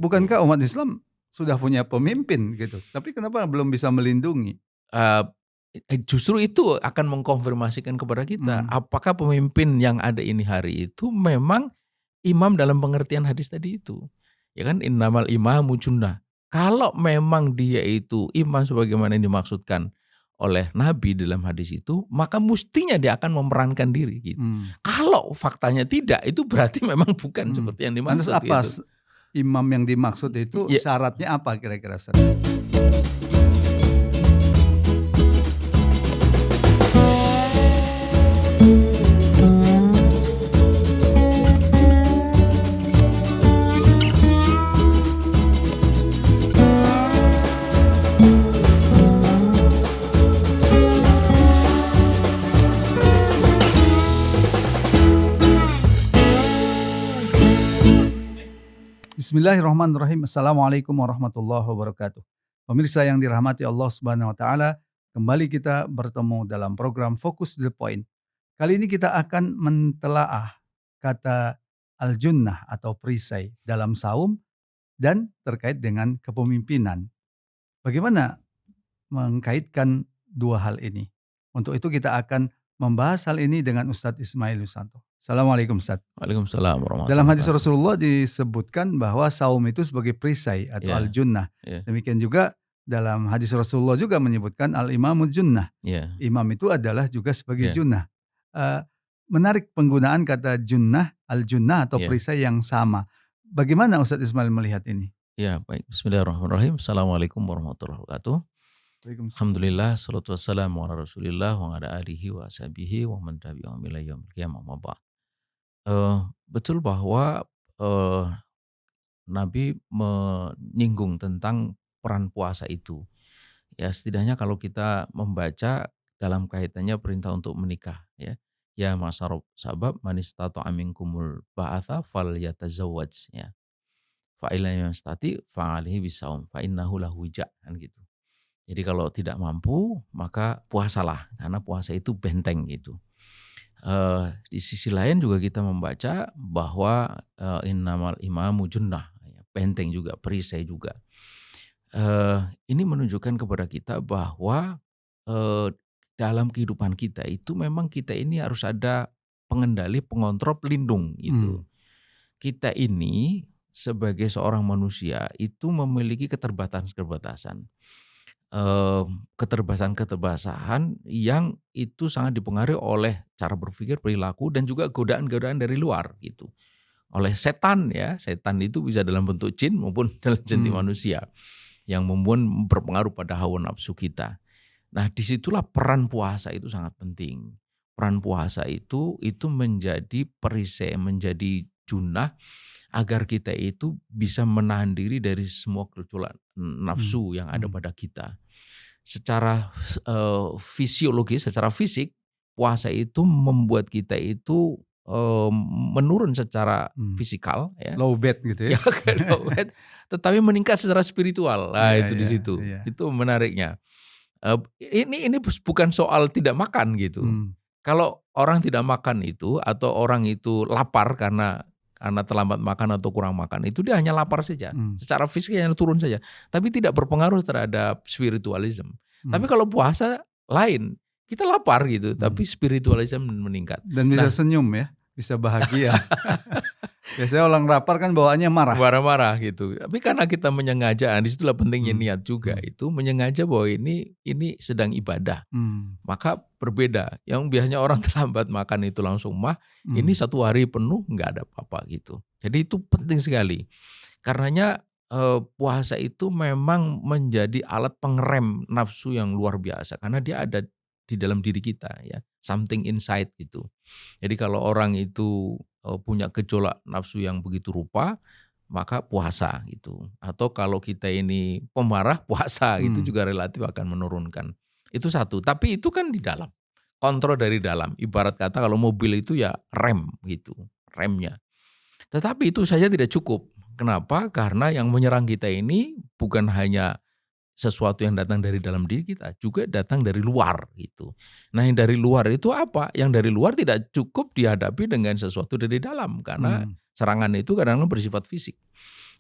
bukankah umat Islam sudah punya pemimpin gitu, tapi kenapa belum bisa melindungi? Justru itu akan mengkonfirmasikan kepada kita, apakah pemimpin yang ada ini hari itu memang imam dalam pengertian hadis tadi itu. Ya kan, innamal imamu junnah. Kalau memang dia itu imam sebagaimana yang dimaksudkan oleh Nabi dalam hadis itu, maka mestinya dia akan memerankan diri gitu. Kalau faktanya tidak, itu berarti memang bukan seperti yang dimaksud. Lantas apa gitu. imam yang dimaksud itu syaratnya apa kira-kira? Bismillahirrahmanirrahim. Assalamualaikum warahmatullahi wabarakatuh. Pemirsa yang dirahmati Allah Subhanahu wa taala, kembali kita bertemu dalam program Fokus to the Point. Kali ini kita akan mentelaah kata al-junnah atau perisai dalam saum dan terkait dengan kepemimpinan. Bagaimana mengkaitkan dua hal ini? Untuk itu kita akan membahas hal ini dengan Ustadz Ismail Yusanto. Assalamualaikum Ustadz. Waalaikumsalam warahmatullahi Dalam hadis wabarakatuh. Rasulullah disebutkan bahwa saum itu sebagai perisai atau al-junnah. Demikian juga dalam hadis Rasulullah juga menyebutkan al-imamu junnah. Imam itu adalah juga sebagai junnah. Menarik penggunaan kata junnah, al-junnah atau perisai yang sama. Bagaimana Ustadz Ismail melihat ini? Ya, baik. Bismillahirrahmanirrahim. Assalamualaikum warahmatullahi wabarakatuh. Alhamdulillah, salatu wassalamu ala rasulillah wa ala alihi wa sahbihi wa man tabi'ahum ila yaumil qiyamah ma ba'd. Betul bahwa Nabi menyinggung tentang peran puasa itu. Ya, setidaknya kalau kita membaca dalam kaitannya perintah untuk menikah, ya. Ya ma'syarab sabab man istata'a minkumul ba'atha falyatazawwaj, ya. Fa illam yastati fa 'alaihi bisawm fa innahu lahu wija', kan gitu. Jadi kalau tidak mampu maka puasalah, karena puasa itu benteng gitu. Di sisi lain juga kita membaca bahwa innamal imamu junnah, benteng juga, perisai juga. Ini menunjukkan kepada kita bahwa dalam kehidupan kita itu memang kita ini harus ada pengendali, pengontrol, pelindung gitu. Kita ini sebagai seorang manusia itu memiliki keterbatasan-keterbatasan. Keterbatasan yang itu sangat dipengaruhi oleh cara berpikir, perilaku, dan juga godaan-godaan dari luar gitu. Oleh setan, ya, setan itu bisa dalam bentuk jin maupun dalam bentuk manusia yang berpengaruh pada hawa nafsu kita. Nah, disitulah peran puasa itu sangat penting. Peran puasa itu menjadi perisai, menjadi junnah agar kita itu bisa menahan diri dari semua gejolak nafsu yang ada pada kita. Secara fisiologis, secara fisik, puasa itu membuat kita itu menurun secara fisikal, ya. Low bed gitu ya. Low bed, tetapi meningkat secara spiritual. Nah, itu di situ. Itu menariknya. Ini bukan soal tidak makan gitu. Kalau orang tidak makan itu atau orang itu lapar karena terlambat makan atau kurang makan, itu dia hanya lapar saja. Secara fisik hanya turun saja, tapi tidak berpengaruh terhadap spiritualism. Tapi kalau puasa lain, kita lapar gitu, tapi spiritualism meningkat. Dan bisa senyum ya, bisa bahagia. Biasanya orang lapar kan bawaannya marah-marah gitu. Tapi karena kita menyengaja, disitulah pentingnya niat juga, itu menyengaja bahwa ini sedang ibadah. Maka berbeda. Yang biasanya orang terlambat makan itu langsung ini 1 hari penuh nggak ada apa-apa gitu. Jadi itu penting sekali. Karenanya puasa itu memang menjadi alat pengerem nafsu yang luar biasa, karena dia ada di dalam diri kita, ya, something inside gitu. Jadi kalau orang itu punya gejolak nafsu yang begitu rupa, maka puasa gitu. Atau kalau kita ini pemarah, puasa itu juga relatif akan menurunkan. Itu satu. Tapi itu kan di dalam, kontrol dari dalam. Ibarat kata kalau mobil itu ya rem gitu, remnya. Tetapi itu saja tidak cukup. Kenapa? Karena yang menyerang kita ini bukan hanya sesuatu yang datang dari dalam diri kita, juga datang dari luar gitu. Nah, yang dari luar itu apa? Yang dari luar tidak cukup dihadapi dengan sesuatu dari dalam, karena serangan itu kadang-kadang bersifat fisik.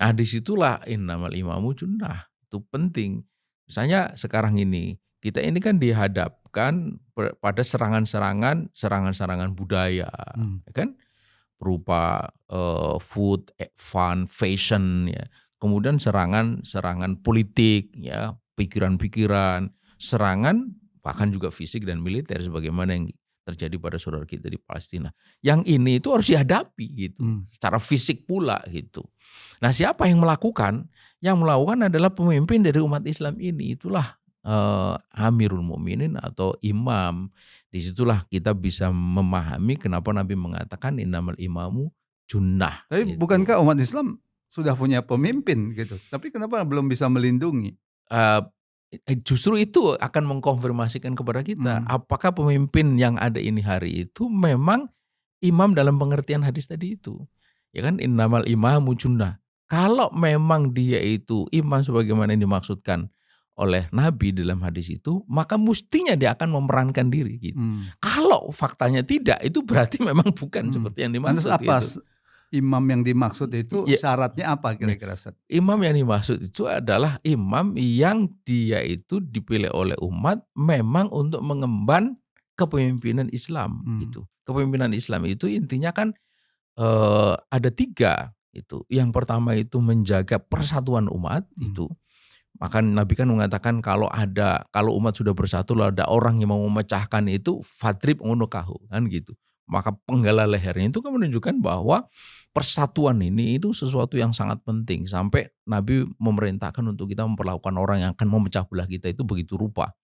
Nah disitulah innamal imamu junnah, itu penting. Misalnya sekarang ini, kita ini kan dihadapkan pada serangan-serangan budaya, ya kan? Berupa food, fun, fashion, ya. Kemudian serangan politik, ya, pikiran-pikiran, serangan bahkan juga fisik dan militer sebagaimana yang terjadi pada saudara kita di Palestina. Yang ini itu harus dihadapi gitu, secara fisik pula gitu. Nah, siapa yang melakukan? Yang melakukan adalah pemimpin dari umat Islam ini. Itulah Amirul Mukminin atau imam. Disitulah kita bisa memahami kenapa Nabi mengatakan innamal imamu junnah. Tapi gitu. bukankah umat Islam sudah punya pemimpin gitu? Tapi kenapa belum bisa melindungi? Justru itu akan mengkonfirmasikan kepada kita apakah pemimpin yang ada ini hari itu memang imam dalam pengertian hadis tadi itu. Ya kan, innamal imamu junnah. Kalau memang dia itu imam sebagaimana yang dimaksudkan oleh Nabi dalam hadis itu, maka mestinya dia akan memerankan diri gitu. Kalau faktanya tidak, itu berarti memang bukan seperti yang dimaksud. Lantas apa gitu. Imam yang dimaksud itu syaratnya apa kira-kira? Imam yang dimaksud itu adalah imam yang dia itu dipilih oleh umat memang untuk mengemban kepemimpinan Islam gitu. Kepemimpinan Islam itu intinya kan ada 3 itu. Yang pertama itu menjaga persatuan umat itu. Maka Nabi kan mengatakan kalau umat sudah bersatu lalu ada orang yang mau memecahkan itu fadrib unukahu kan gitu. Maka penggalah lehernya itu kan menunjukkan bahwa persatuan ini itu sesuatu yang sangat penting. Sampai Nabi memerintahkan untuk kita memperlakukan orang yang akan memecah belah kita itu begitu rupa.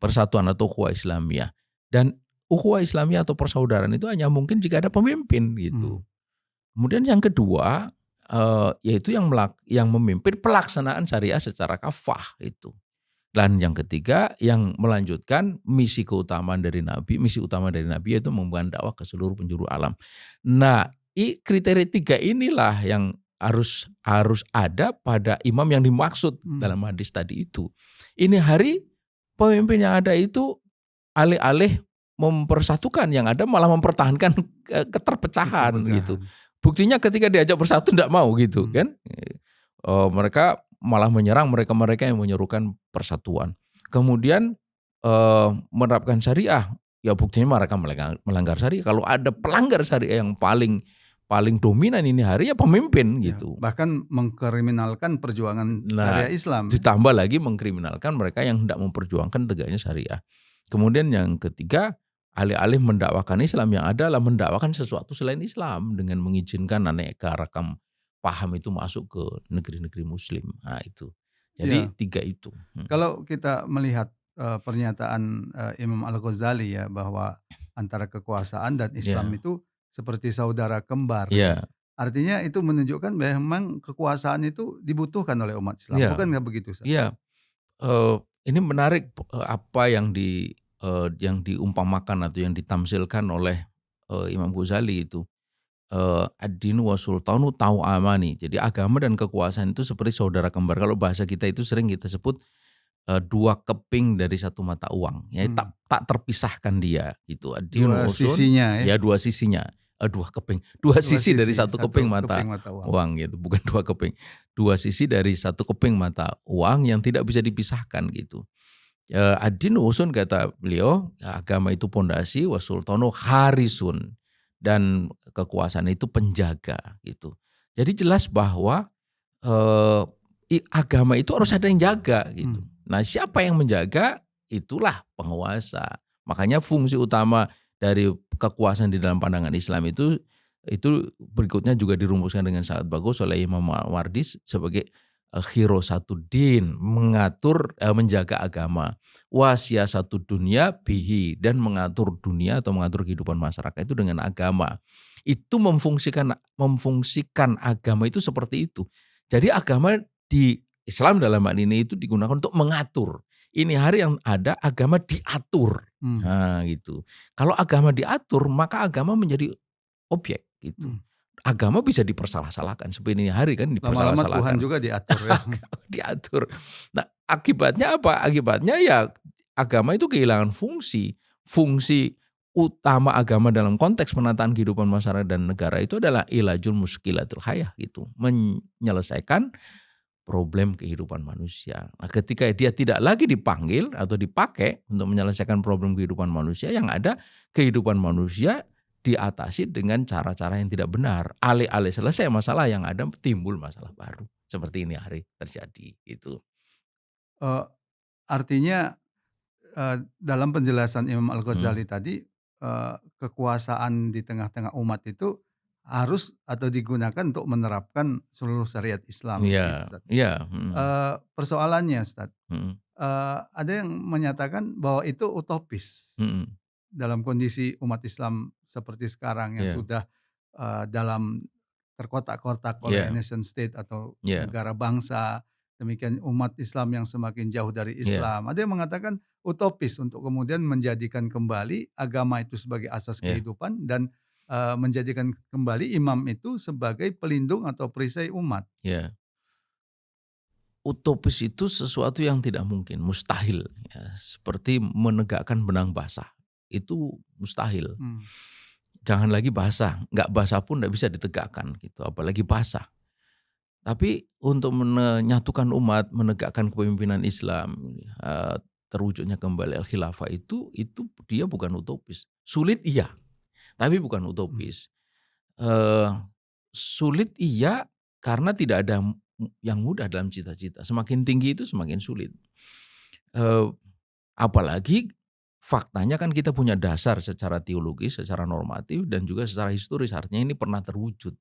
Persatuan atau ukhuwah Islamiyah. Dan ukhuwah Islamiyah atau persaudaraan itu hanya mungkin jika ada pemimpin gitu. Kemudian yang kedua yaitu yang memimpin pelaksanaan syariah secara kafah itu. Dan yang ketiga yang melanjutkan misi utama dari Nabi yaitu membangun dakwah ke seluruh penjuru alam. Nah, kriteria 3 inilah yang harus ada pada imam yang dimaksud dalam hadis tadi itu. Ini hari pemimpin yang ada itu alih-alih mempersatukan, yang ada malah mempertahankan keterpecahan gitu. Buktinya ketika diajak bersatu tidak mau gitu kan. Mereka malah menyerang mereka-mereka yang menyerukan persatuan. Kemudian menerapkan syariah, ya buktinya mereka melanggar syariah. Kalau ada pelanggar syariah yang paling dominan ini hari ya pemimpin gitu. Bahkan mengkriminalkan perjuangan syariah Islam. Ditambah lagi mengkriminalkan mereka yang hendak memperjuangkan tegaknya syariah. Kemudian yang ketiga, alih-alih mendakwakan Islam, yang adalah mendakwakan sesuatu selain Islam dengan mengizinkan aneka ragam paham itu masuk ke negeri-negeri Muslim. Nah itu. Jadi 3 itu. Kalau kita melihat pernyataan Imam Al-Ghazali ya bahwa antara kekuasaan dan Islam itu seperti saudara kembar. Artinya itu menunjukkan bahwa memang kekuasaan itu dibutuhkan oleh umat Islam. Bukan nggak begitu? Iya. Ini menarik apa yang diumpamakan atau yang ditamsilkan oleh Imam Ghazali itu. Ad-dinu wa sultanu tau'amani. Jadi agama dan kekuasaan itu seperti saudara kembar. Kalau bahasa kita itu sering kita sebut 2 keping dari 1 mata uang. Ya, tak terpisahkan dia gitu. Dua sisinya ya. Ya 2 sisinya. 2 keping. 2 sisi dari 1 keping mata uang gitu. Bukan 2 keping. 2 sisi dari 1 keping mata uang yang tidak bisa dipisahkan gitu. Ad-dinu usun kata beliau, agama itu pondasi, wa sultanu harisun, dan kekuasaan itu penjaga gitu. Jadi jelas bahwa agama itu harus ada yang jaga gitu. Nah, siapa yang menjaga? Itulah penguasa. Makanya fungsi utama dari kekuasaan di dalam pandangan Islam itu berikutnya juga dirumuskan dengan sangat bagus oleh Imam Mawardi sebagai khirosatuddin, menjaga agama, wasiyasatu dunia bihi, dan mengatur dunia atau mengatur kehidupan masyarakat itu dengan agama. Itu memfungsikan agama itu seperti itu. Jadi agama di Islam dalam hal ini itu digunakan untuk mengatur. Ini hari yang ada agama diatur. Nah gitu. Kalau agama diatur maka agama menjadi objek gitu. Agama bisa dipersalah-salahkan seperti ini hari kan dipersalah-salahkan. Lama-lama Tuhan juga diatur ya. Diatur. Nah, akibatnya apa? Akibatnya ya agama itu kehilangan fungsi utama agama dalam konteks penataan kehidupan masyarakat dan negara itu adalah ilajul muskilatul hayah gitu, menyelesaikan problem kehidupan manusia. Nah, ketika dia tidak lagi dipanggil atau dipakai untuk menyelesaikan problem kehidupan manusia, yang ada kehidupan manusia diatasi dengan cara-cara yang tidak benar. Alih-alih selesai masalah yang ada, timbul masalah baru. Seperti ini hari terjadi itu. Artinya dalam penjelasan Imam Al-Ghazali tadi, kekuasaan di tengah-tengah umat itu harus atau digunakan untuk menerapkan seluruh syariat Islam. Iya, Gitu, iya. Persoalannya, Ustaz, ada yang menyatakan bahwa itu utopis dalam kondisi umat Islam seperti sekarang yang sudah dalam terkotak-kotak oleh nation state atau negara bangsa. Demikian umat Islam yang semakin jauh dari Islam. Ada yang mengatakan utopis untuk kemudian menjadikan kembali agama itu sebagai asas kehidupan dan menjadikan kembali imam itu sebagai pelindung atau perisai umat. Ya. Utopis itu sesuatu yang tidak mungkin, mustahil. Ya. Seperti menegakkan benang basah, itu mustahil. Jangan lagi basah, nggak basah pun nggak bisa ditegakkan, gitu. Apalagi basah. Tapi untuk menyatukan umat, menegakkan kepemimpinan Islam, terwujudnya kembali al-khilafah itu dia bukan utopis. Sulit iya, tapi bukan utopis. Sulit iya karena tidak ada yang mudah dalam cita-cita. Semakin tinggi itu semakin sulit. Apalagi faktanya kan kita punya dasar secara teologis, secara normatif dan juga secara historis. Artinya ini pernah terwujud.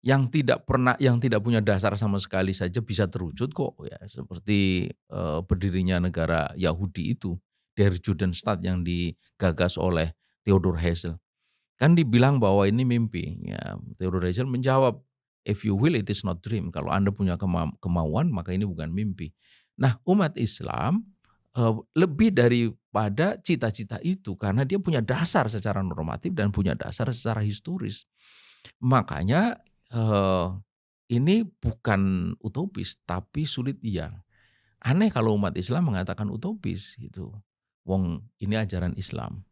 Yang tidak punya dasar sama sekali saja bisa terwujud kok ya, seperti berdirinya negara Yahudi itu, Der Judenstaat yang digagas oleh Theodor Herzl. Kan dibilang bahwa ini mimpi. Ya, Theodor Herzl menjawab, if you will it is not dream. Kalau Anda punya kemauan maka ini bukan mimpi. Nah, umat Islam lebih daripada cita-cita itu karena dia punya dasar secara normatif dan punya dasar secara historis. Makanya ini bukan utopis tapi sulit iya. Aneh kalau umat Islam mengatakan utopis gitu. Wong ini ajaran Islam.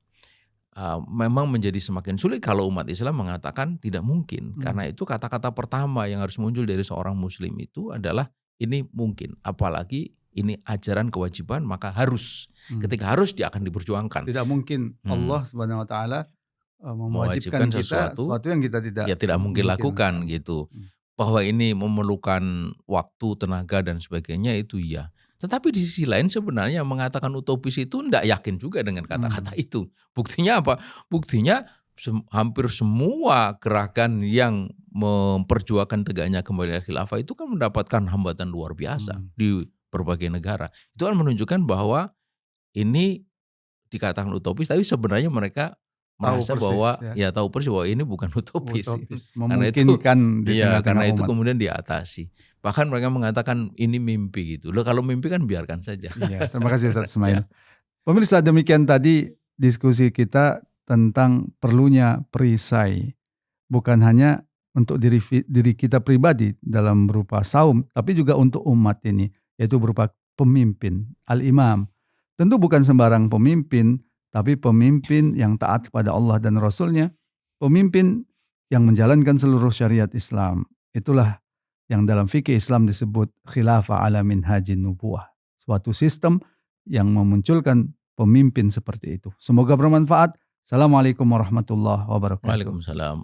Memang menjadi semakin sulit kalau umat Islam mengatakan tidak mungkin. Karena itu kata-kata pertama yang harus muncul dari seorang muslim itu adalah ini mungkin. Apalagi ini ajaran kewajiban maka harus. Ketika harus dia akan diperjuangkan. Tidak mungkin Allah Subhanahu wa taala mewajibkan kita sesuatu yang kita tidak mungkin lakukan gitu. Bahwa ini memerlukan waktu, tenaga dan sebagainya itu iya. Tetapi di sisi lain sebenarnya mengatakan utopis itu tidak yakin juga dengan kata-kata itu. Buktinya apa? Buktinya hampir semua gerakan yang memperjuangkan tegaknya kembali khilafah itu kan mendapatkan hambatan luar biasa di berbagai negara. Itu kan menunjukkan bahwa ini dikatakan utopis tapi sebenarnya mereka merasa bahwa tahu persis bahwa ini bukan utopis. Memungkinkan di tengah-tengah karena itu umat. kemudian diatasi. Bahkan mereka mengatakan ini mimpi gitu. Loh, kalau mimpi kan biarkan saja. Ya, terima kasih Ustaz Ismail. Pemirsa, demikian tadi diskusi kita tentang perlunya perisai. Bukan hanya untuk diri kita pribadi dalam berupa saum, tapi juga untuk umat ini, yaitu berupa pemimpin, al-imam. Tentu bukan sembarang pemimpin, tapi pemimpin yang taat kepada Allah dan Rasul-Nya, pemimpin yang menjalankan seluruh syariat Islam. Itulah yang dalam fikih Islam disebut khilafah ala minhajin nubuwah. Suatu sistem yang memunculkan pemimpin seperti itu. Semoga bermanfaat. Assalamualaikum warahmatullahi wabarakatuh. Waalaikumsalam.